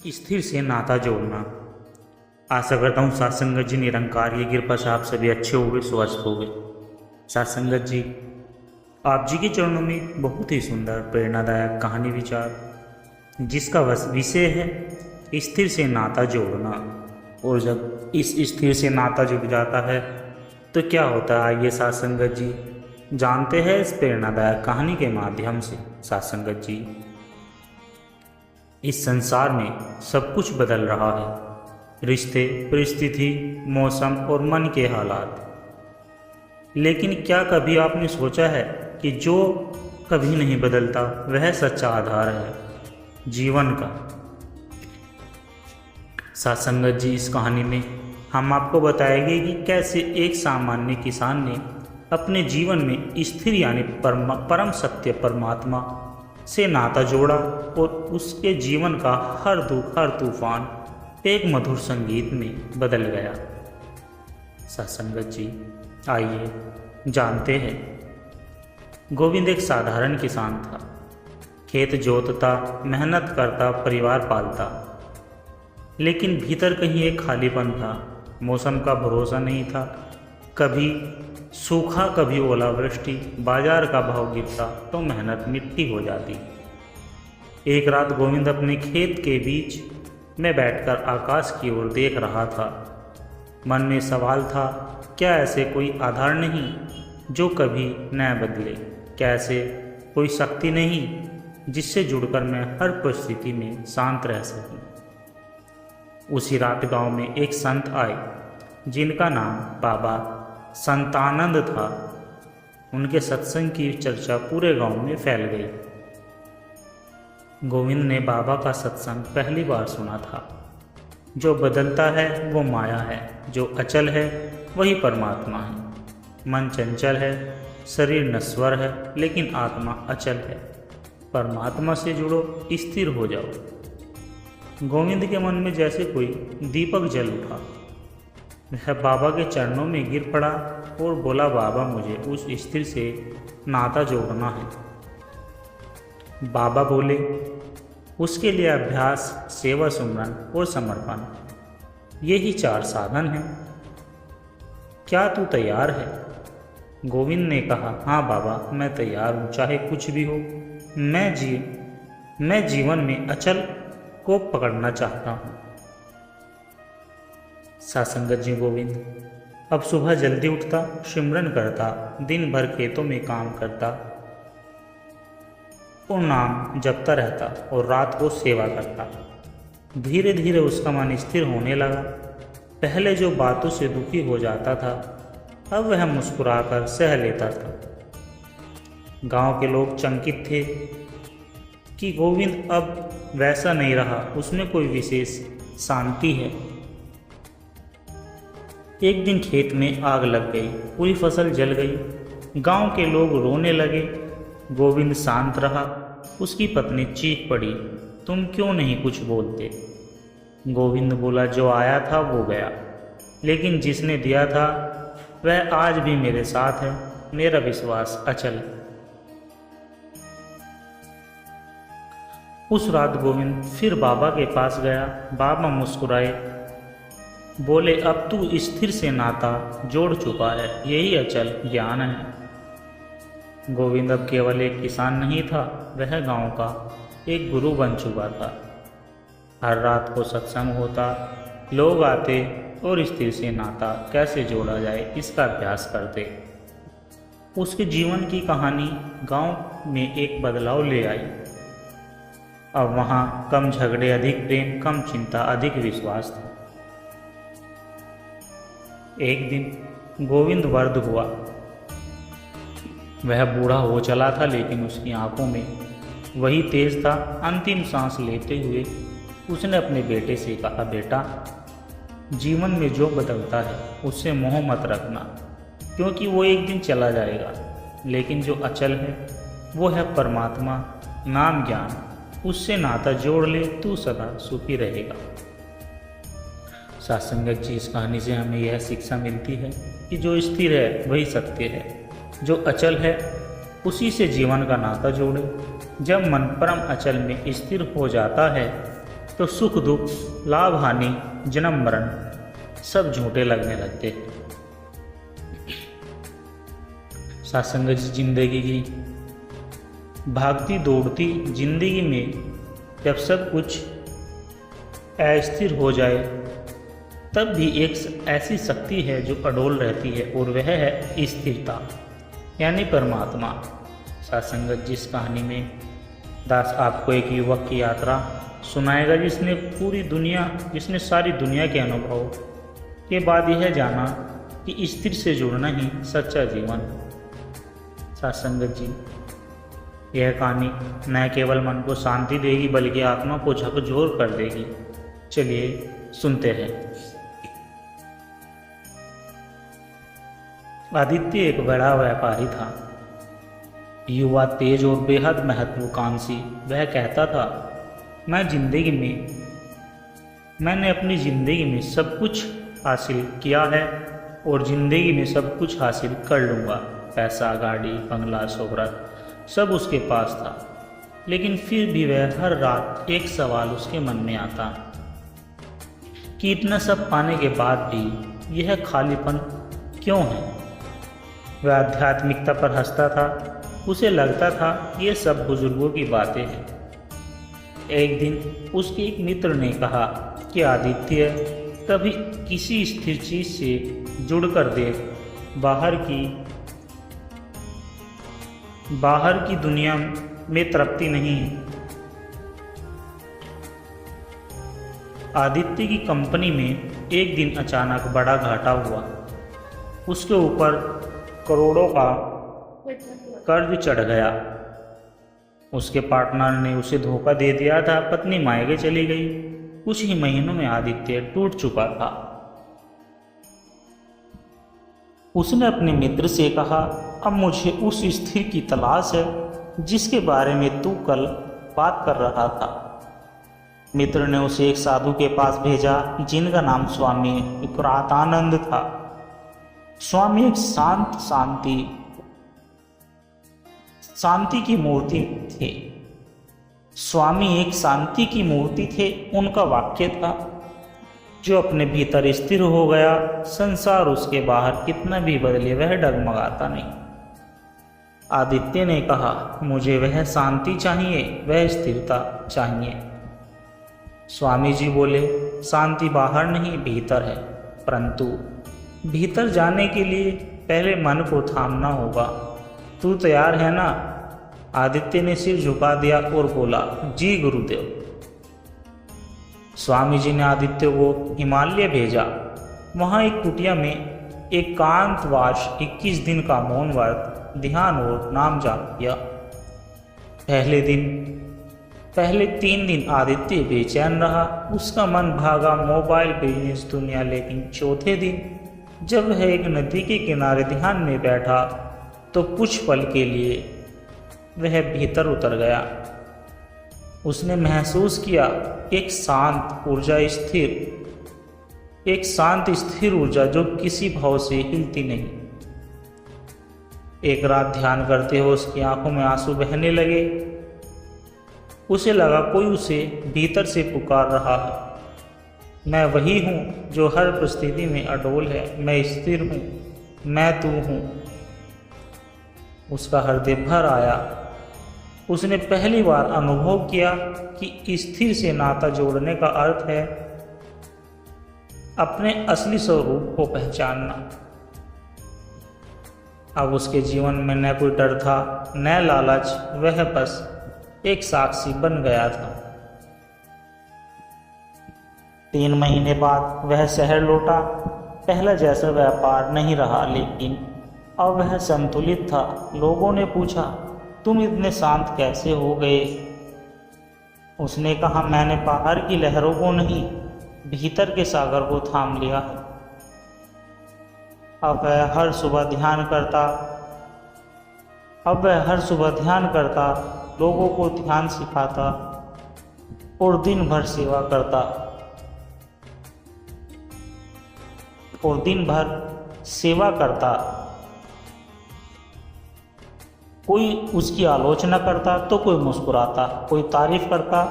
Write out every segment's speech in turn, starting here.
स्थिर से नाता जोड़ना। आशा करता हूँ सत्संगत जी निरंकार ये कृपा से आप सभी अच्छे हो गए, स्वस्थ हो गए। सत्संगत जी, आप जी के चरणों में बहुत ही सुंदर प्रेरणादायक कहानी विचार जिसका विषय है स्थिर से नाता जोड़ना। और जब इस स्थिर से नाता जुड़ जाता है तो क्या होता है, आइए सत्संगत जी जानते हैं इस प्रेरणादायक कहानी के माध्यम से। सत्संगत जी, इस संसार में सब कुछ बदल रहा है, रिश्ते, परिस्थिति, मौसम और मन के हालात। लेकिन क्या कभी आपने सोचा है कि जो कभी नहीं बदलता वह सच्चा आधार है जीवन का। सत्संगत जी, इस कहानी में हम आपको बताएंगे कि कैसे एक सामान्य किसान ने अपने जीवन में स्थिर यानी परम सत्य परमात्मा से नाता जोड़ा और उसके जीवन का हर दुख, हर तूफान एक मधुर संगीत में बदल गया। सत्संगत जी, आइए जानते हैं। गोविंद एक साधारण किसान था। खेत जोतता, मेहनत करता, परिवार पालता, लेकिन भीतर कहीं एक खालीपन था। मौसम का भरोसा नहीं था, कभी सूखा कभी ओलावृष्टि, बाजार का भाव गिरता तो मेहनत मिट्टी हो जाती। एक रात गोविंद अपने खेत के बीच में बैठकर आकाश की ओर देख रहा था। मन में सवाल था, क्या ऐसे कोई आधार नहीं जो कभी न बदले? क्या ऐसे कोई शक्ति नहीं जिससे जुड़कर मैं हर परिस्थिति में शांत रह सकूं? उसी रात गांव में एक संत आए जिनका नाम बाबा संतानंद था। उनके सत्संग की चर्चा पूरे गांव में फैल गई। गोविंद ने बाबा का सत्संग पहली बार सुना था। जो बदलता है वो माया है, जो अचल है वही परमात्मा है। मन चंचल है, शरीर नश्वर है, लेकिन आत्मा अचल है। परमात्मा से जुड़ो, स्थिर हो जाओ। गोविंद के मन में जैसे कोई दीपक जल उठा। वह बाबा के चरणों में गिर पड़ा और बोला, बाबा, मुझे उस स्थिर से नाता जोड़ना है। बाबा बोले, उसके लिए अभ्यास, सेवा, सुमरन और समर्पण, यही 4 साधन हैं। क्या तू तैयार है? गोविंद ने कहा, हाँ बाबा, मैं तैयार हूँ, चाहे कुछ भी हो। मैं जीवन में अचल को पकड़ना चाहता हूँ। सत्संगत जी, गोविंद अब सुबह जल्दी उठता, सिमरन करता, दिन भर खेतों में काम करता और नाम जपता रहता और रात को सेवा करता। धीरे धीरे उसका मन स्थिर होने लगा। पहले जो बातों से दुखी हो जाता था, अब वह मुस्कुराकर सह लेता था। गांव के लोग चकित थे कि गोविंद अब वैसा नहीं रहा, उसमें कोई विशेष शांति है। एक दिन खेत में आग लग गई, पूरी फसल जल गई। गांव के लोग रोने लगे। गोविंद शांत रहा। उसकी पत्नी चीख पड़ी, तुम क्यों नहीं कुछ बोलते? गोविंद बोला, जो आया था वो गया, लेकिन जिसने दिया था वह आज भी मेरे साथ है। मेरा विश्वास अचल। उस रात गोविंद फिर बाबा के पास गया। बाबा मुस्कुराए, बोले, अब तू स्थिर से नाता जोड़ चुका है, यही अचल ज्ञान है। गोविंद अब केवल एक किसान नहीं था, वह गांव का एक गुरु बन चुका था। हर रात को सत्संग होता, लोग आते और स्थिर से नाता कैसे जोड़ा जाए इसका अभ्यास करते। उसके जीवन की कहानी गांव में एक बदलाव ले आई। अब वहाँ कम झगड़े, अधिक प्रेम, कम चिंता, अधिक विश्वास था। एक दिन गोविंद वृद्ध हुआ। वह बूढ़ा हो चला था, लेकिन उसकी आंखों में वही तेज था। अंतिम सांस लेते हुए उसने अपने बेटे से कहा, बेटा, जीवन में जो बदलता है उससे मोह मत रखना, क्योंकि वो एक दिन चला जाएगा। लेकिन जो अचल है वो है परमात्मा, नाम ज्ञान। उससे नाता जोड़ ले, तू सदा सुखी रहेगा। सत्संगत जी, इस कहानी से हमें यह शिक्षा मिलती है कि जो स्थिर है वही सत्य है, जो अचल है उसी से जीवन का नाता जोड़े। जब मन परम अचल में स्थिर हो जाता है तो सुख दुख, लाभ हानि, जन्म मरण सब झूठे लगने लगते। सात्संग जिंदगी की भागती दौड़ती जिंदगी में जब सब कुछ अस्थिर हो जाए तब भी एक ऐसी शक्ति है जो अडोल रहती है और वह है स्थिरता यानी परमात्मा। सात्संगत जिस कहानी में दास आपको एक युवक की यात्रा सुनाएगा जिसने सारी दुनिया के अनुभव के बाद यह जाना कि स्थिर से जुड़ना ही सच्चा जीवन। सात्संगत जी, यह कहानी न केवल मन को शांति देगी बल्कि आत्मा को झकझोर कर देगी। चलिए सुनते हैं। आदित्य एक बड़ा व्यापारी था, युवा, तेज और बेहद महत्वाकांक्षी। वह कहता था, मैंने अपनी जिंदगी में सब कुछ हासिल किया है और जिंदगी में सब कुछ हासिल कर लूँगा। पैसा, गाड़ी, बंगला, शोहरत सब उसके पास था, लेकिन फिर भी वह हर रात एक सवाल उसके मन में आता कि इतना सब पाने के बाद भी यह खालीपन क्यों है। वह आध्यात्मिकता पर हंसता था। उसे लगता था ये सब बुजुर्गों की बातें हैं। एक दिन उसके एक मित्र ने कहा कि आदित्य, कभी किसी स्थिर चीज से जुड़कर देख, बाहर की दुनिया में तृप्ति नहीं है। आदित्य की कंपनी में एक दिन अचानक बड़ा घाटा हुआ। उसके ऊपर करोड़ों का कर्ज चढ़ गया। उसके पार्टनर ने उसे धोखा दे दिया था। पत्नी मायके चली गई। कुछ ही महीनों में आदित्य टूट चुका था। उसने अपने मित्र से कहा, अब मुझे उस स्थिर की तलाश है जिसके बारे में तू कल बात कर रहा था। मित्र ने उसे एक साधु के पास भेजा जिनका नाम स्वामी विक्रांतानंद था। स्वामी एक शांति की मूर्ति थे। स्वामी एक शांति की मूर्ति थे। उनका वाक्य था, जो अपने भीतर स्थिर हो गया, संसार उसके बाहर कितना भी बदले वह डगमगाता नहीं। आदित्य ने कहा, मुझे वह शांति चाहिए, वह स्थिरता चाहिए। स्वामी जी बोले, शांति बाहर नहीं भीतर है, परंतु भीतर जाने के लिए पहले मन को थामना होगा। तू तैयार है ना? आदित्य ने सिर झुका दिया और बोला, जी गुरुदेव। स्वामी जी ने आदित्य को हिमालय भेजा। वहाँ एक कुटिया में एकांतवास 21 दिन का मौन व्रत, ध्यान और नाम जाप किया। पहले 3 दिन आदित्य बेचैन रहा। उसका मन भागा मोबाइल, बिजनेस, दुनिया। लेकिन चौथे दिन जब वह एक नदी के किनारे ध्यान में बैठा तो कुछ पल के लिए वह भीतर उतर गया। उसने महसूस किया एक शांत स्थिर ऊर्जा जो किसी भाव से हिलती नहीं। एक रात ध्यान करते हुए उसकी आंखों में आंसू बहने लगे। उसे लगा कोई उसे भीतर से पुकार रहा है, मैं वही हूँ जो हर परिस्थिति में अडोल है, मैं स्थिर हूँ, मैं तू हूँ। उसका हृदय भर आया। उसने पहली बार अनुभव किया कि स्थिर से नाता जोड़ने का अर्थ है अपने असली स्वरूप को पहचानना। अब उसके जीवन में न कोई डर था, न लालच। वह बस एक साक्षी बन गया था। 3 महीने बाद वह शहर लौटा। पहला जैसा व्यापार नहीं रहा, लेकिन अब वह संतुलित था। लोगों ने पूछा, तुम इतने शांत कैसे हो गए? उसने कहा, मैंने बाहर की लहरों को नहीं, भीतर के सागर को थाम लिया। अब वह हर सुबह ध्यान करता, लोगों को ध्यान सिखाता और दिन भर सेवा करता। कोई उसकी आलोचना करता तो कोई मुस्कुराता, कोई तारीफ करता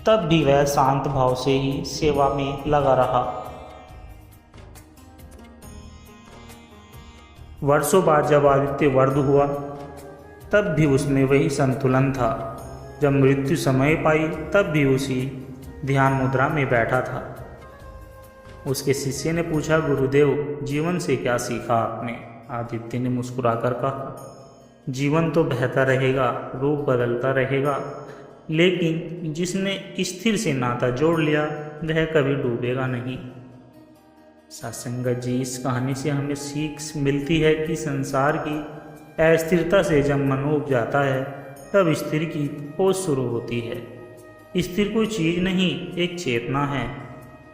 तब भी वह शांत भाव से ही सेवा में लगा रहा। वर्षों बाद जब आदित्य वर्ध हुआ तब भी उसमें वही संतुलन था। जब मृत्यु समय पाई तब भी उसी ध्यान मुद्रा में बैठा था। उसके शिष्य ने पूछा, गुरुदेव जीवन से क्या सीखा आपने? आदित्य ने मुस्कुराकर कहा, जीवन तो बहता रहेगा, रूप बदलता रहेगा, लेकिन जिसने स्थिर से नाता जोड़ लिया वह कभी डूबेगा नहीं। सत्संगत जी, इस कहानी से हमें सीख मिलती है कि संसार की अस्थिरता से जब मन उब जाता है तब स्थिर की खोज शुरू होती है। स्थिर कोई चीज़ नहीं, एक चेतना है,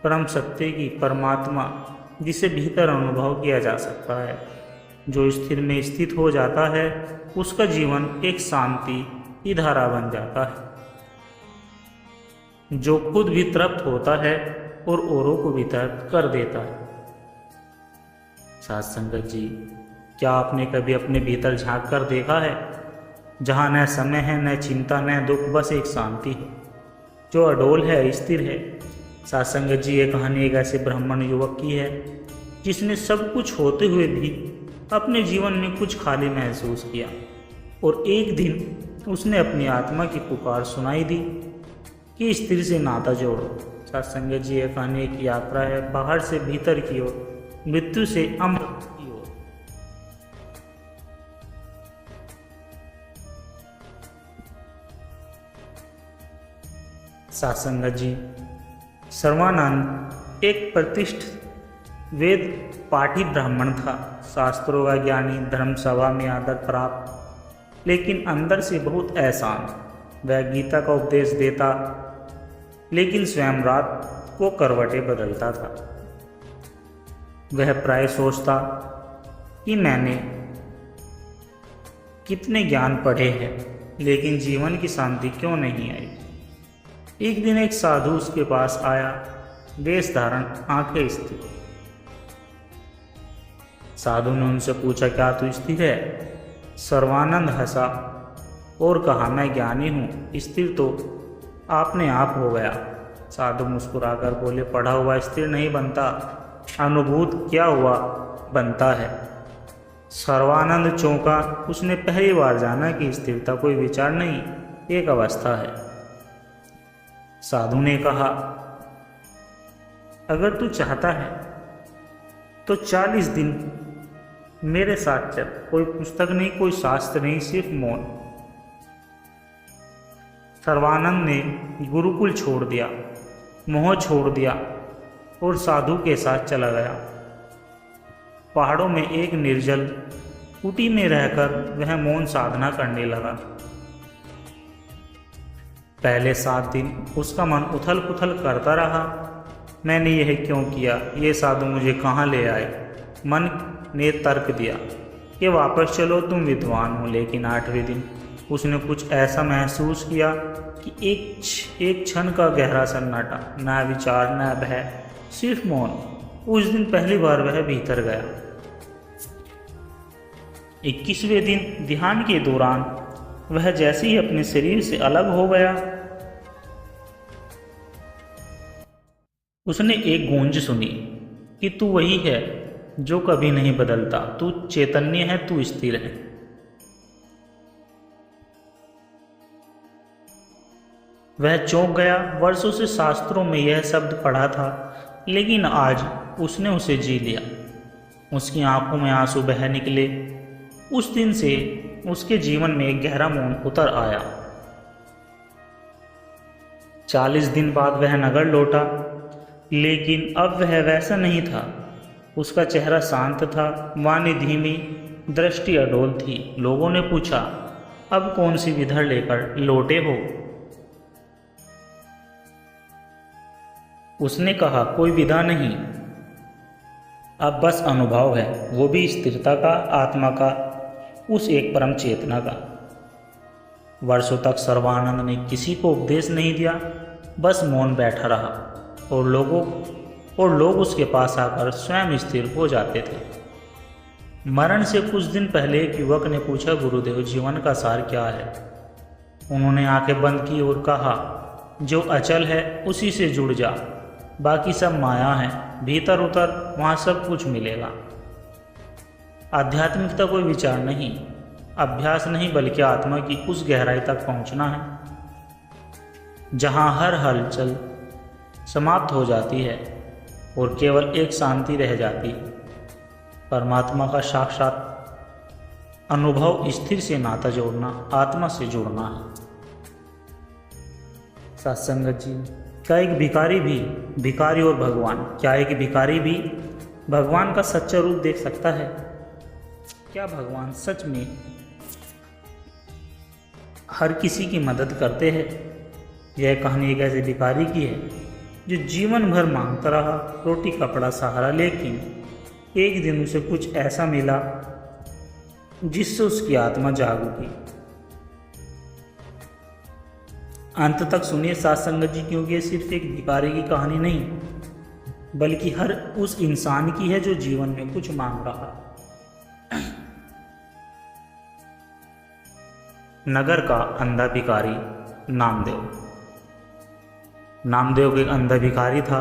परम सत्य की, परमात्मा, जिसे भीतर अनुभव किया जा सकता है। जो स्थिर में स्थित हो जाता है उसका जीवन एक शांति की धारा बन जाता है, जो खुद भी तृप्त होता है और औरों को भी तृप्त कर देता है। साथ संगत जी, क्या आपने कभी अपने भीतर झांक कर देखा है, जहाँ न समय है, न चिंता, न दुख, बस एक शांति है जो अडोल है, स्थिर है। साथ संगत जी, ये कहानी एक ऐसे ब्राह्मण युवक की है जिसने सब कुछ होते हुए भी अपने जीवन में कुछ खाली महसूस किया, और एक दिन उसने अपनी आत्मा की पुकार सुनाई दी कि स्थिर से नाता जोड़ो। साथ संगत जी, ये कहानी एक यात्रा है बाहर से भीतर की ओर, मृत्यु से अमृत की ओर। साथ संगत जी, सर्वानंद एक प्रतिष्ठित वेद पाठी ब्राह्मण था, शास्त्रों का ज्ञानी, धर्मसभा में आदर प्राप्त, लेकिन अंदर से बहुत अशांत। वह गीता का उपदेश देता लेकिन स्वयं रात को करवटें बदलता था। वह प्राय सोचता कि मैंने कितने ज्ञान पढ़े हैं, लेकिन जीवन की शांति क्यों नहीं आई। एक दिन एक साधु उसके पास आया, वेश धारण, आंखें स्थिर। साधु ने उनसे पूछा, क्या तू स्थिर है? सर्वानंद हंसा और कहा, मैं ज्ञानी हूँ, स्थिर तो आपने आप हो गया। साधु मुस्कुराकर बोले, पढ़ा हुआ स्थिर नहीं बनता, अनुभूत क्या हुआ बनता है। सर्वानंद चौंका, उसने पहली बार जाना कि स्थिरता कोई विचार नहीं, एक अवस्था है। साधु ने कहा, अगर तू चाहता है तो 40 दिन मेरे साथ चल, कोई पुस्तक नहीं, कोई शास्त्र नहीं, सिर्फ मौन। सर्वानंद ने गुरुकुल छोड़ दिया, मोह छोड़ दिया और साधु के साथ चला गया। पहाड़ों में एक निर्जल कुटी में रहकर वह मौन साधना करने लगा। पहले 7 दिन उसका मन उथल पुथल करता रहा, मैंने यह क्यों किया, ये साधु मुझे कहाँ ले आए। मन ने तर्क दिया कि वापस चलो, तुम विद्वान हो। लेकिन 8वें दिन उसने कुछ ऐसा महसूस किया कि एक क्षण का गहरा सन्नाटा, न विचार न भय, सिर्फ मौन। उस दिन पहली बार वह भीतर गया। 21वें दिन ध्यान के दौरान वह जैसे ही अपने शरीर से अलग हो गया, उसने एक गूंज सुनी कि तू वही है जो कभी नहीं बदलता, तू चैतन्य है, तू स्थिर है। वह चौंक गया। वर्षों से शास्त्रों में यह शब्द पढ़ा था, लेकिन आज उसने उसे जी लिया। उसकी आंखों में आंसू बह निकले। उस दिन से उसके जीवन में एक गहरा मौन उतर आया। 40 दिन बाद वह नगर लौटा, लेकिन अब वह वैसा नहीं था। उसका चेहरा शांत था, वाणी धीमी, दृष्टि अडोल थी। लोगों ने पूछा, अब कौन सी विधा लेकर लौटे हो? उसने कहा, कोई विधा नहीं, अब बस अनुभव है, वो भी स्थिरता का, आत्मा का, उस एक परम चेतना का। वर्षों तक सर्वानंद ने किसी को उपदेश नहीं दिया, बस मौन बैठा रहा, और लोग उसके पास आकर स्वयं स्थिर हो जाते थे। मरण से कुछ दिन पहले एक युवक ने पूछा, गुरुदेव जीवन का सार क्या है? उन्होंने आंखें बंद की और कहा, जो अचल है उसी से जुड़ जा, बाकी सब माया है, भीतर उतर, वहाँ सब कुछ मिलेगा। आध्यात्मिकता कोई विचार नहीं, अभ्यास नहीं, बल्कि आत्मा की उस गहराई तक पहुँचना है जहाँ हर हलचल समाप्त हो जाती है और केवल एक शांति रह जाती है। परमात्मा का साक्षात अनुभव, स्थिर से नाता जोड़ना, आत्मा से जुड़ना है। सत्संगत जी, क्या एक भिखारी और भगवान, क्या एक भिखारी भी भगवान का सच्चा रूप देख सकता है? क्या भगवान सच में हर किसी की मदद करते हैं? यह कहानी एक ऐसे भिखारी की है जो जीवन भर मांगता रहा, रोटी कपड़ा सहारा, लेकिन एक दिन उसे कुछ ऐसा मिला जिससे उसकी आत्मा जाग उठी। अंत तक सुनिए साथ संगत जी, क्योंकि ये सिर्फ एक भिखारी की कहानी नहीं, बल्कि हर उस इंसान की है जो जीवन में कुछ मांग रहा। नगर का अंधा भिखारी नामदेव। नामदेव एक अंधा भिखारी था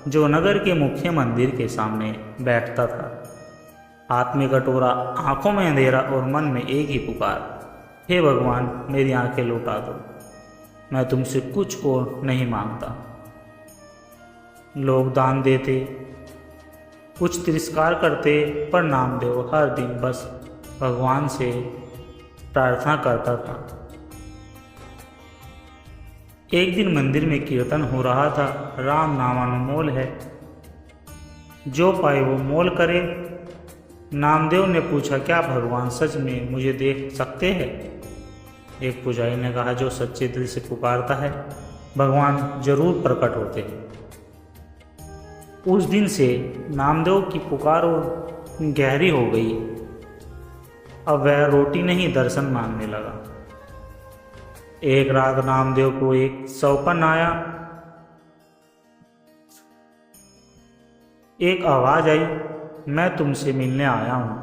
जो नगर के मुख्य मंदिर के सामने बैठता था। हाथ में कटोरा, आंखों में अंधेरा और मन में एक ही पुकार, हे भगवान मेरी आंखें लौटा दो, मैं तुमसे कुछ और नहीं मांगता। लोग दान देते, कुछ तिरस्कार करते, पर नामदेव हर दिन बस भगवान से प्रार्थना करता था। एक दिन मंदिर में कीर्तन हो रहा था। राम नाम अनमोल है, जो पाए वो मोल करे। नामदेव ने पूछा, क्या भगवान सच में मुझे देख सकते हैं? एक पुजारी ने कहा, जो सच्चे दिल से पुकारता है भगवान जरूर प्रकट होते हैं। उस दिन से नामदेव की पुकार और गहरी हो गई। अब वह रोटी नहीं, दर्शन मांगने लगा। एक रात नामदेव को एक सौपन आया। एक आवाज आई, मैं तुमसे मिलने आया हूं,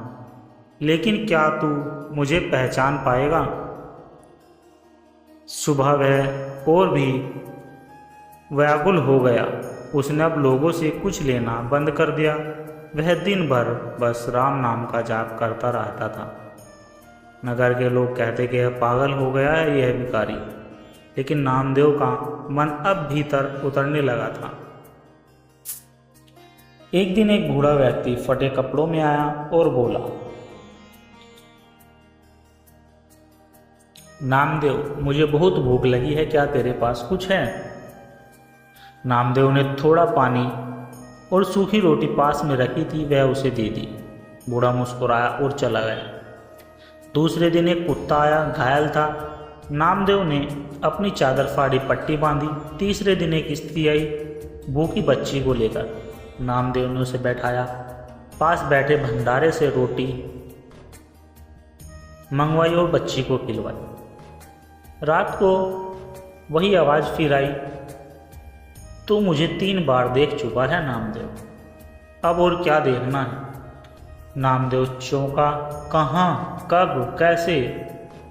लेकिन क्या तू मुझे पहचान पाएगा? सुबह वह और भी व्याकुल हो गया। उसने अब लोगों से कुछ लेना बंद कर दिया। वह दिन भर बस राम नाम का जाप करता रहता था। नगर के लोग कहते कि यह पागल हो गया है, यह भिखारी। लेकिन नामदेव का मन अब भीतर उतरने लगा था। एक दिन एक बूढ़ा व्यक्ति फटे कपड़ों में आया और बोला, नामदेव मुझे बहुत भूख लगी है, क्या तेरे पास कुछ है? नामदेव ने थोड़ा पानी और सूखी रोटी पास में रखी थी, वह उसे दे दी। बूढ़ा मुस्कुराया और चला गया। दूसरे दिन एक कुत्ता आया, घायल था। नामदेव ने अपनी चादर फाड़ी, पट्टी बांधी। तीसरे दिन एक स्त्री आई भूखी बच्ची को लेकर। नामदेव ने उसे बैठाया, पास बैठे भंडारे से रोटी मंगवाई और बच्ची को खिलवाई। रात को वही आवाज़ फिर आई, तो मुझे 3 बार देख चुका है नामदेव, अब और क्या देखना है? नामदेव चौंका, कहाँ, कब, कैसे?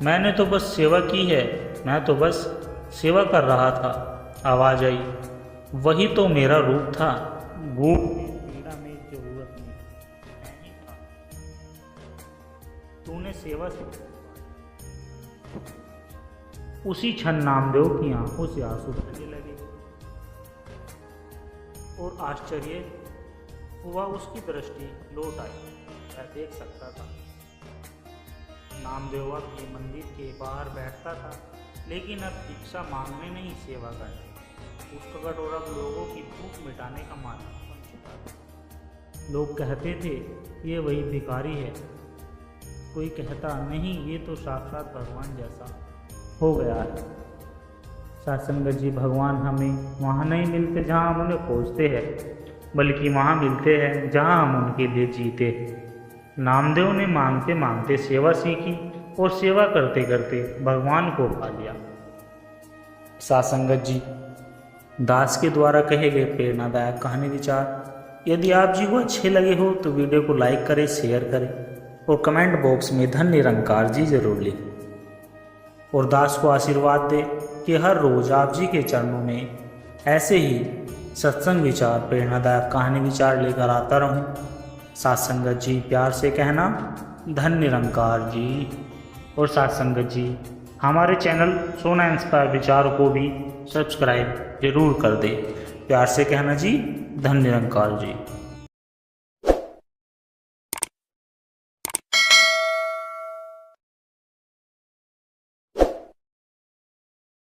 मैंने तो बस सेवा की है, मैं तो बस सेवा कर रहा था। आवाज़ आई, वही तो मेरा रूप था, भूख पीड़ा में जरूरत नहीं था, तूने सेवा से। उसी क्षण नामदेव की आंखों से आंसू बहने लगे और आश्चर्य हुआ, उसकी दृष्टि लौट आई। वह देख सकता था नामदेव अब ये मंदिर के बाहर बैठता था, लेकिन अब भिक्षा मांगने नहीं, सेवा करने। उसका कटोरा लोगों की भूख मिटाने का माध्यम बन चुका था। लोग कहते थे ये वही भिखारी है, कोई कहता नहीं ये तो साक्षात भगवान जैसा हो गया है। सत्संगत जी, भगवान हमें वहाँ नहीं मिलते जहाँ हम उन्हें खोजते हैं, बल्कि वहाँ मिलते हैं जहाँ हम उनके लिए जीते हैं। नामदेव ने मांगते मांगते सेवा सीखी और सेवा करते करते भगवान को पा लिया। सत्संगत जी, दास के द्वारा कहे गए प्रेरणादायक कहानी विचार यदि आप जी को अच्छे लगे हो तो वीडियो को लाइक करें, शेयर करें और कमेंट बॉक्स में धन निरंकार जी जरूर लिखें और दास को आशीर्वाद दें। कि हर रोज़ आप जी के चरणों में ऐसे ही सत्संग विचार, प्रेरणादायक कहानी विचार लेकर आता रहूं। साथ संगत जी प्यार से कहना धन निरंकार जी। और साथ संगत जी हमारे चैनल सोना इंस्पायर विचारों को भी सब्सक्राइब जरूर कर दे। प्यार से कहना जी धन निरंकार जी।